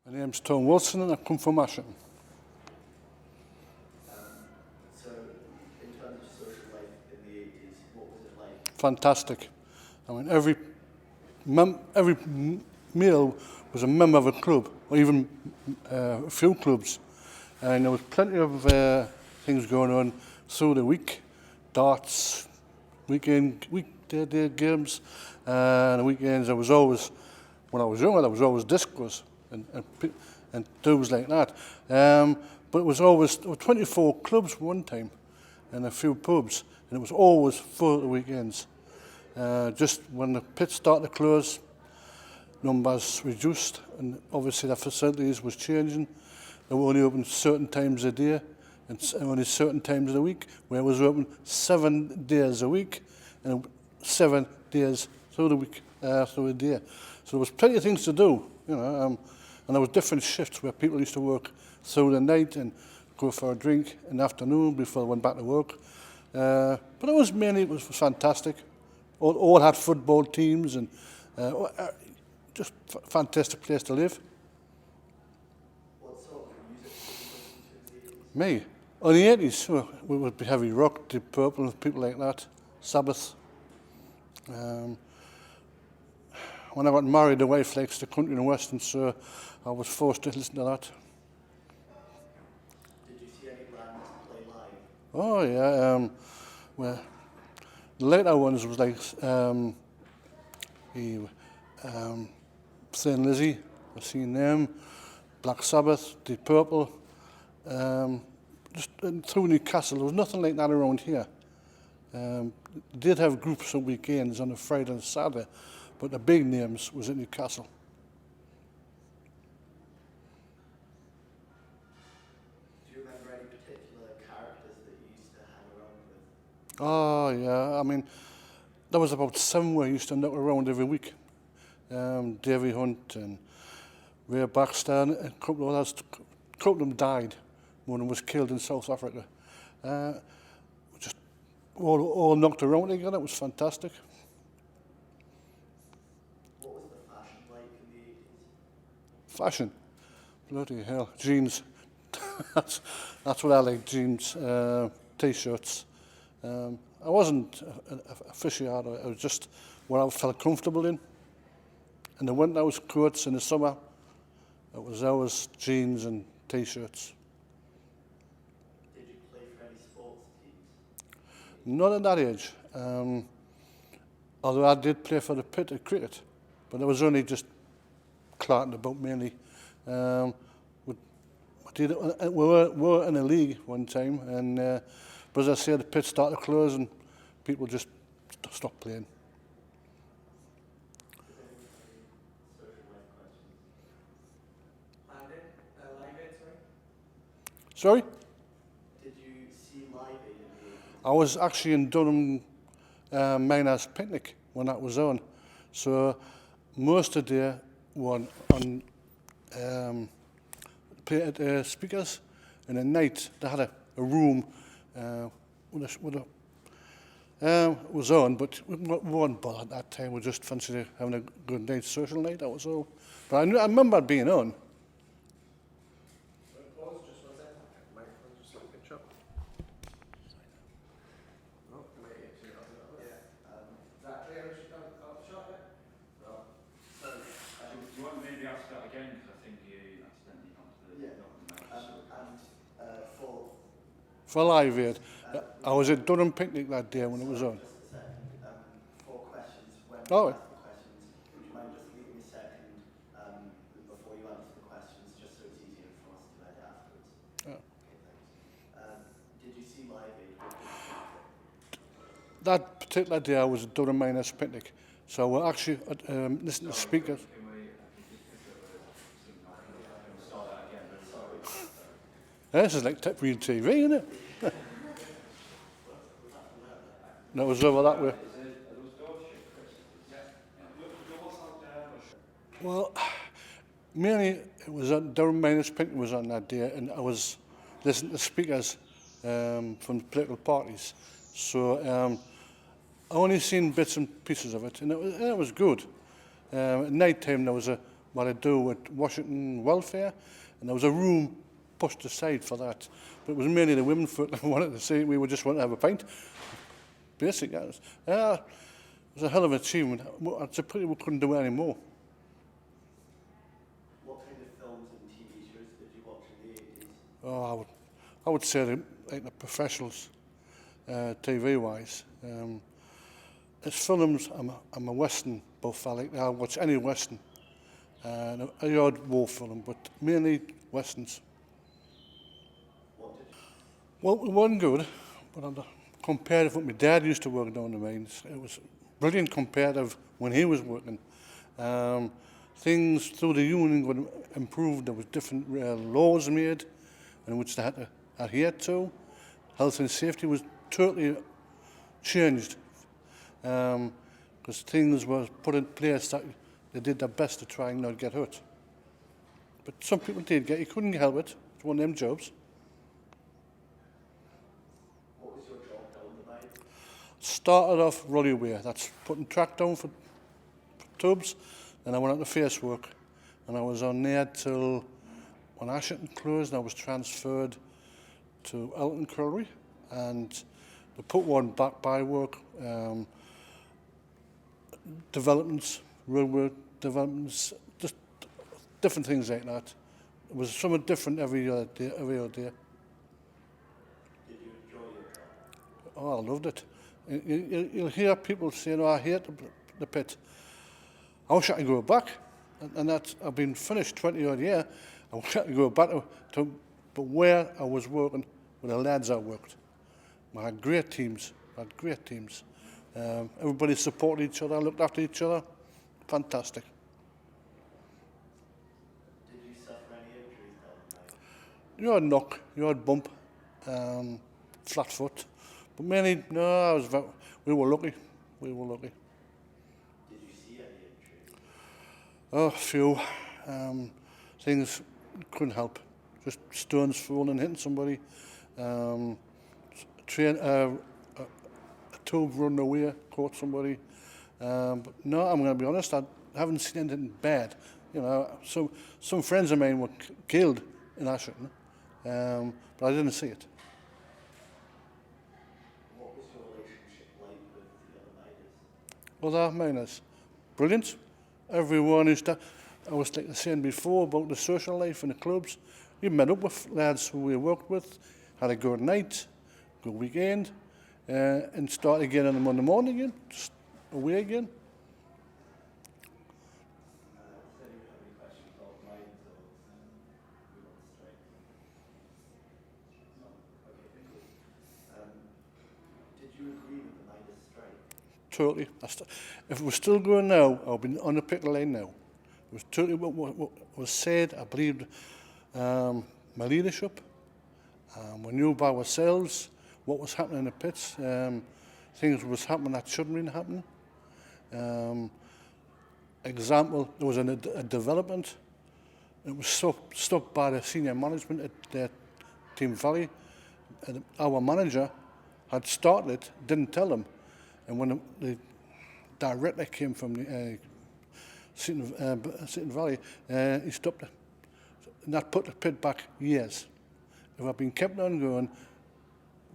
My name's Tom Wilson and I come from Ashton. So, in terms of social life in the 80s, what was it like? Fantastic. I mean, every male was a member of a club, or even a few clubs. And there was plenty of things going on through the week. Darts, weekday games, and the weekends there was always, when I was younger, there was always discos and things like that. But it was always, there were 24 clubs one time and a few pubs, and it was always full at the weekends. Just when the pits started to close, numbers reduced, and obviously the facilities was changing. They were only open certain times a day and only certain times of the week, where it was open 7 days a week and 7 days through the week, through the day. So there was plenty of things to do, you know, and there was different shifts where people used to work through the night and go for a drink in the afternoon before they went back to work. But it was fantastic. All had football teams and just a fantastic place to live. What sort of music did you listen to in the 80s? Me? On the 80s, well, we would be heavy rock, Deep Purple, people like that, Sabbath. When I got married, the wife likes the country and western, so I was forced to listen to that. Did you see any bands play live? Oh yeah, well, the later ones was like Thin Lizzy, I've seen them, Black Sabbath, Deep Purple. Just through Newcastle, there was nothing like that around here. They did have groups on weekends on a Friday and Saturday, but the big names was at Newcastle. Do you remember any particular characters that you used to hang around with? Oh yeah, I mean, there was about 7 we used to knock around every week. Davy Hunt and Ray Baxter, and a couple of others. A couple of them died. One was killed in South Africa. Just all knocked around together. It was fantastic. What was the fashion like in the 80s? Fashion, bloody hell, jeans. that's what I like. Jeans, t-shirts. I wasn't a aficionado. I was just what I felt comfortable in. In the winter, I was coats. In the summer, it was always jeans and t-shirts. Did you play for any sports teams? Not at that age. Although I did play for the pit at cricket, but I was only just clarting about mainly. We were in a league one time, and but as I say, the pit started to close and people just stopped playing. Sorry? Did you see Live Aid in the 80s? I was actually in Durham Miners Picnic when that was on. So most of the day were on speakers, and at night they had a room was on, but we weren't bothered at that time. We just fancied having a good night, social night, that was all. But I remember it being on. For Live Aid. I was at Durham Picnic that day when it was on. Just a second. 4 questions. When Oh. you ask the questions, would you mind just leaving a second before you answer the questions, just so it's easier for us to read it afterwards? Yeah. Okay, thanks. Did you see Live Aid? That particular day I was at Durham Miners Picnic, so we're actually listening to speakers. This is like real TV, isn't it? No, it was over that way. Well, mainly it was at Durham Miners Picnic was on that day, and I was listening to speakers from the political parties. So I only seen bits and pieces of it, and it was good. At night time there was what I do with Washington Welfare, and there was a room pushed aside for that. But it was mainly the women folk that wanted to see it. We would just want to have a pint. Basic, it was a hell of an achievement. It's a pity we couldn't do it anymore. What kind of films and TV shows did you watch in the 80s? Oh, I would say like the professionals, TV-wise. It's films, I'm a Western buff. I'll watch any Western. A odd war film, but mainly Westerns. What did you... Well, it wasn't good, but compared with what my dad used to work down the mines, it was brilliant compared to when he was working. Things through the union got improved. There was different laws made in which they had to adhere to. Health and safety was totally changed because things were put in place that they did their best to try and not get hurt. But some people did get, you couldn't help it. It's one of them jobs. What was your job down the mine? Started off rolly wear, that's putting track down for tubs, and I went on to face work, and I was on there till when Ashington closed, and I was transferred to Elton Colliery, and they put one back by work, developments, railway developments, just different things like that. It was something different every other day. Did you enjoy your job? Oh, I loved it. You'll hear people saying, "Oh, I hate the pit." I wish I could go back, and that's, I've been finished 20 odd years. I wish I could go back to but where I was working with the lads I worked. I had great teams. Everybody supported each other, looked after each other. Fantastic. Did you suffer any injuries down the mine? You had knock, you had bump, flat foot. But mainly, no, we were lucky. Did you see any injuries? Oh, a few. Things couldn't help. Just stones falling and hitting somebody. A tube running away, caught somebody. But no, I'm going to be honest, I haven't seen anything bad. You know, some friends of mine were killed in Ashington, but I didn't see it. What was your relationship like with the other miners? Well, the miners, brilliant. Everyone is that. I was like saying before about the social life in the clubs. We met up with lads who we worked with, had a good night, good weekend, and start again on the Monday morning again, just away again. Does anyone have any questions about the mines or we want to straight? No? Okay, cool. Did you agree with the miners' strike? Totally. If it was still going now, I would be on the picket line now. It was totally what was said. I believed my leadership. We knew by ourselves what was happening in the pits. Things was happening that shouldn't have been happening. Example, there was a development. It was stopped by the senior management at Team Valley. And our manager had started it, didn't tell them. And when the director came from the Seaton Valley, he stopped it. And that put the pit back years. If I'd been kept on going,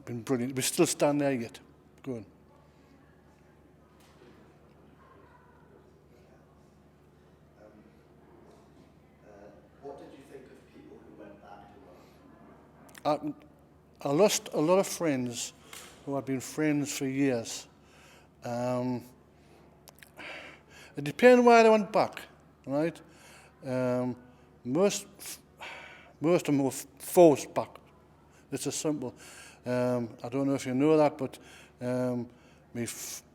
been brilliant. We still stand there yet, going. What did you think of people who went back to work? I lost a lot of friends who had been friends for years. It depends why they went back, right? Most of them were forced back. It's as simple. I don't know if you know that, but my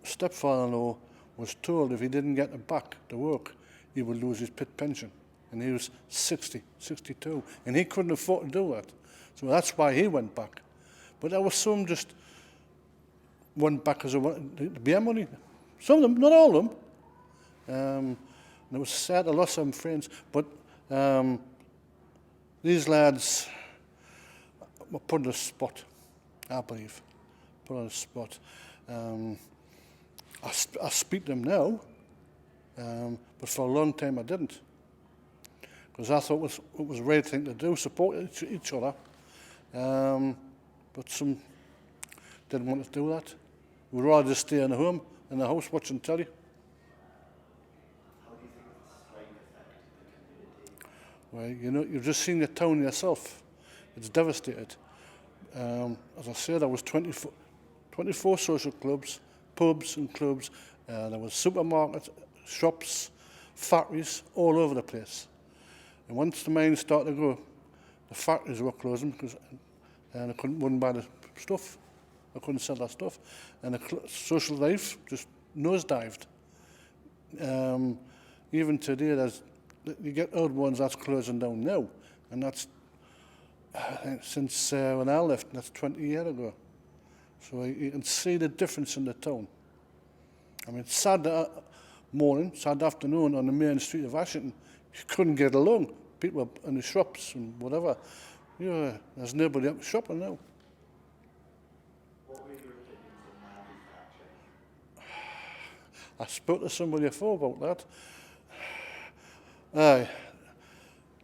stepfather-in-law was told if he didn't get back to work, he would lose his pit pension. And he was 60, 62, and he couldn't afford to do that. So that's why he went back. But there was some just went back because of beer money. Some of them, not all of them. And it was sad, I lost some friends, but these lads were put on the spot, I believe. Put on the spot. I speak to them now, but for a long time I didn't. because I thought it was the right thing to do, support each other. But some didn't want to do that. We'd rather just stay in the house watching telly. How do you think the strike affected the community? Well, you know, you've just seen the town yourself. It's devastated. As I said, there was 24 social clubs, pubs and clubs. There was supermarkets, shops, factories all over the place. And once the mines started to go, the factories were closing because they wouldn't buy the stuff. They couldn't sell that stuff. And the social life just nosedived. Even today, you get old ones that's closing down now. And that's since when I left, that's 20 years ago. So you can see the difference in the town. I mean, Saturday morning, Saturday afternoon on the main street of Ashington, you couldn't get along. People in the shops and whatever. You know, there's nobody up shopping now. What were your opinions on manufacturing? I spoke to somebody before about that. Aye,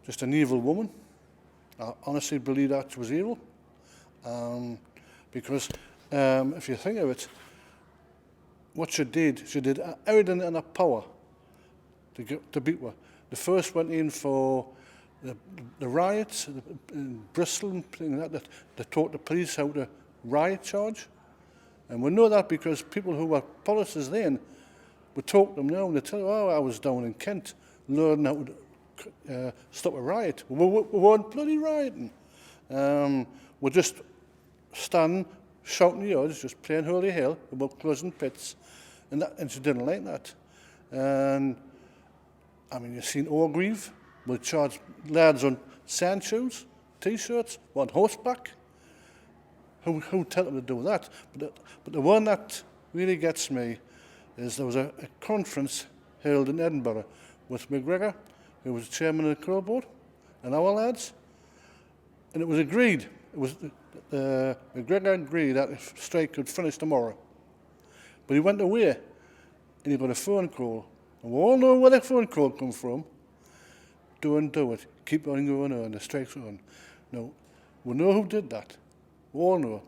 just an evil woman. I honestly believe that she was evil. Because if you think of it, what she did everything in her power to beat her. They first went in for the riots in Bristol and things like that. They taught the police how to riot charge. And we know that because people who were policers then would talk to them now and they tell you, oh, I was down in Kent learning how to stop a riot. We weren't bloody rioting. We're just standing, shouting the odds, just playing holy hell about closing pits. And she didn't like that. And I mean, you've seen Orgreave, would charge lads on sand shoes, T-shirts, on horseback. Who tell them to do that? But the one that really gets me is there was a conference held in Edinburgh with McGregor, who was the chairman of the Crow Board, and our lads. And it was agreed, McGregor agreed that the strike could finish tomorrow. But he went away and he got a phone call. And we all know where the phone call come from. Don't do it. Keep on going on. The strike's on. No, we know who did that. We all know.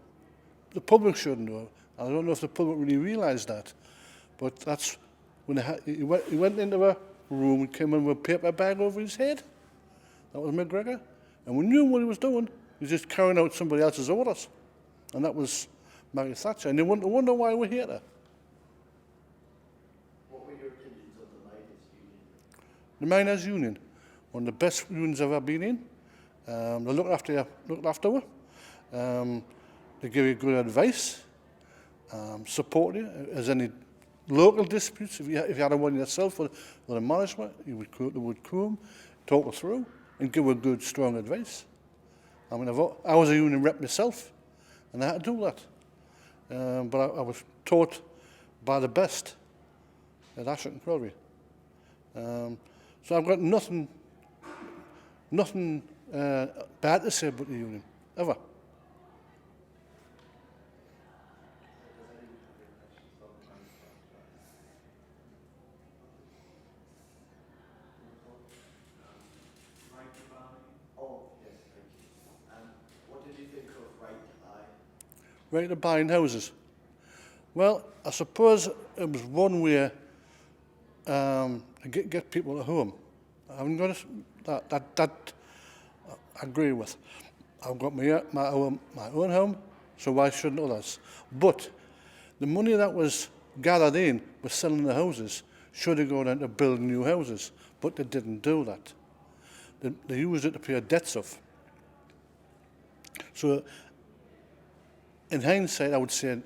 The public should know. I don't know if the public really realised that. But that's when he went into a room and came in with a paper bag over his head. That was McGregor. And we knew what he was doing. He was just carrying out somebody else's orders. And that was Margaret Thatcher. And they wonder why we're here there. What were your opinions on the miners' union? The Miners' Union, one of the best unions I've ever been in. They look after you. They give you good advice, support you. If there's any local disputes, if you had one yourself with the management, they would come, talk it through, and give a good, strong advice. I mean, I was a union rep myself, and I had to do that. But I was taught by the best at Ashington Quarry. So I've got nothing bad to say about the union, ever. Oh, yes, thank you. What did you think of right to buy? Right to buying houses. Well, I suppose it was one way to get people at home. I haven't got that I agree with. I've got my own home, so why shouldn't others? But the money that was gathered in with selling the houses should have gone into building new houses, but they didn't do that. They used it to pay debts off. So, in hindsight, I would say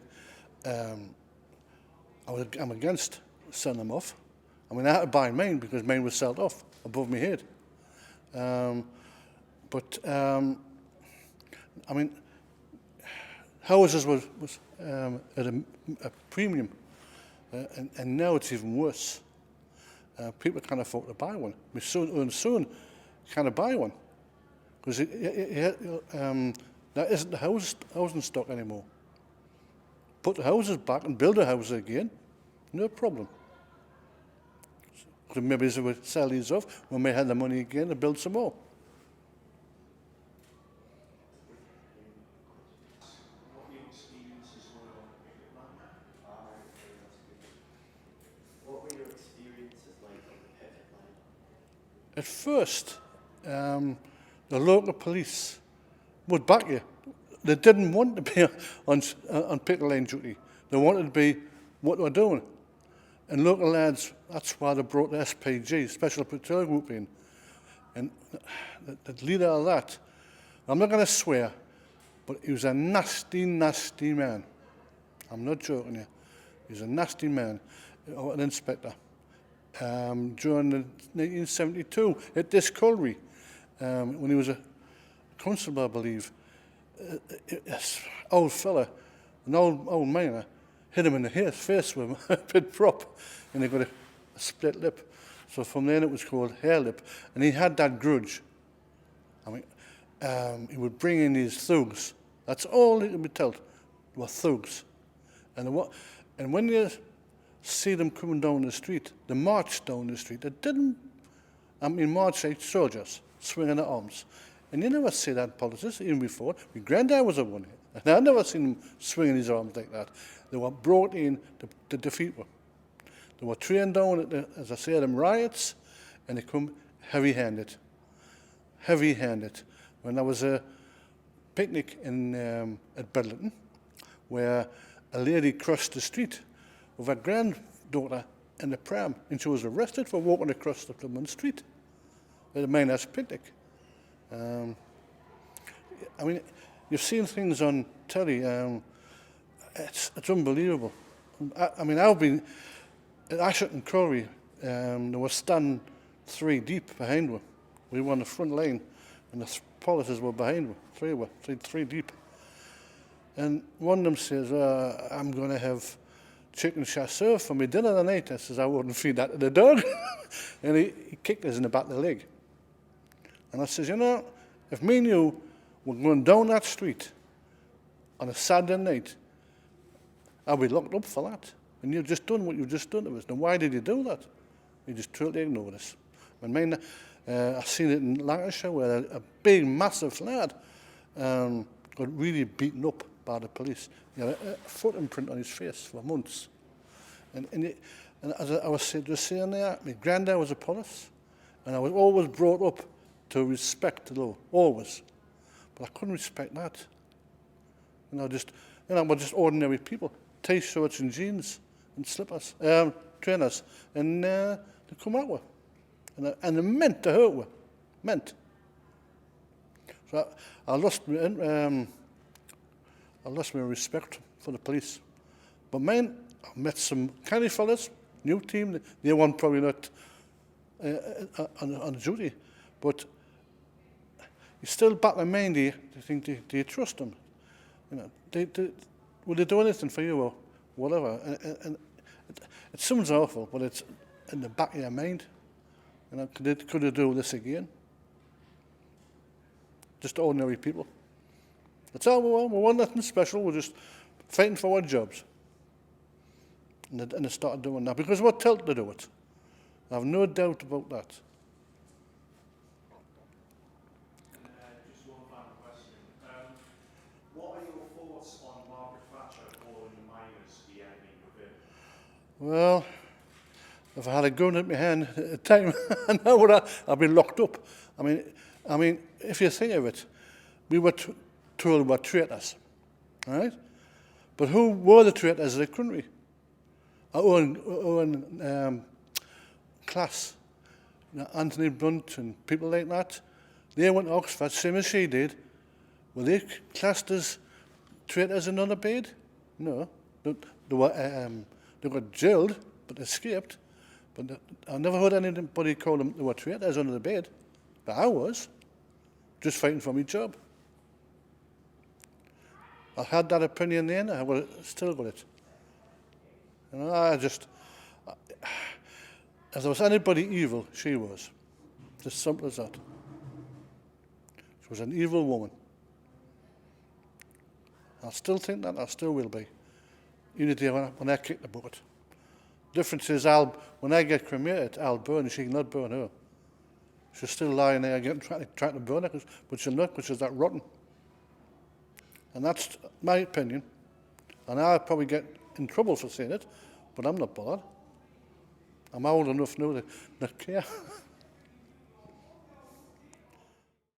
I'm against selling them off. I mean, I had to buy mine because mine was sold off above my head. I mean, houses was at a premium, and now it's even worse. People can't afford to buy one. My son can't buy one because that isn't the housing stock anymore. Put the houses back and build a house again, no problem. Because maybe they would sell these off when we had the money again to build some more. What were your experiences like on the picket line? Okay, that's good. What were your experiences like on the picket line? At first, the local police would back you. They didn't want to be on picket line duty. They wanted to be what they were doing. And local lads, that's why they brought the SPG, Special Patrol Group, in. And the leader of that, I'm not going to swear, but he was a nasty, nasty man. I'm not joking you. He was a nasty man, an inspector. During the 1972 at this colliery, when he was a constable, I believe, this old fella, an old miner, hit him in the face with a big prop, and he got a split lip. So from then it was called hair lip, and he had that grudge. I mean, he would bring in these thugs. That's all he could be told, were thugs. And when you see them coming down the street, they marched down the street. They didn't, march like soldiers, swinging their arms. And you never see that in politics, even before. My granddad was a one, and I never seen him swinging his arms like that. They were brought in to defeat them. They were trained down at as I said, them riots, and they come heavy-handed. Heavy-handed. When there was a picnic at Bedlington, where a lady crossed the street with her granddaughter in the pram, and she was arrested for walking across the Plymouth street at a miners' picnic. You've seen things on telly. It's unbelievable. I've been at Asherton Quarry. There was standing 3 deep behind me. We were on the front line, and the policies were behind me. Three deep. And one of them says, "I'm going to have chicken chasseur for my dinner tonight." I says, "I wouldn't feed that to the dog." And he kicked us in the back of the leg. And I says, if me and you were going down that street on a Saturday night, I'll be locked up for that. And you've just done what you've just done to us. Now, why did you do that? You just totally ignored us. I've seen it in Lancashire where a big, massive lad got really beaten up by the police. He had a foot imprint on his face for months. And as I was just saying there, my granddad was a police, and I was always brought up to respect the law, always. But I couldn't respect that. We're just ordinary people, T-shirts and jeans and slippers, trainers, and they come out with. And they meant to hurt with, meant. So I lost my respect for the police. But man, I met some canny fellas, new team. They weren't probably not on duty, but you still back in mind. Do you think do you trust them? Will they do anything for you or whatever? And it sounds awful, but it's in the back of your mind. Could they do this again? Just ordinary people. That's all we want. We want nothing special. We're just fighting for our jobs. And they started doing that because we're told to do it. I have no doubt about that. Just one final question. What are your thoughts on Margaret Thatcher calling the miners the enemy within? Well, if I had a gun at my hand at the time, I know I'd be locked up. I mean, if you think of it, we were told we were traitors, right? But who were the traitors of the country? Our own class. Anthony Blunt and people like that. They went to Oxford, same as she did. Were they classed as traitors and underpaid? No. They got jailed, but escaped. But I never heard anybody call them they were traitors under the bed. But I was, just fighting for my job. I had that opinion then, I would have still got it. If there was anybody evil, she was. As simple as that. She was an evil woman. I still think that, I still will be. Even the day when I kicked the bucket. Difference is, when I get cremated, I'll burn her. She cannot burn her. She's still lying there again, trying to burn her, but she'll not, because she's that rotten. And that's my opinion. And I'll probably get in trouble for saying it, but I'm not bothered. I'm old enough now to not care.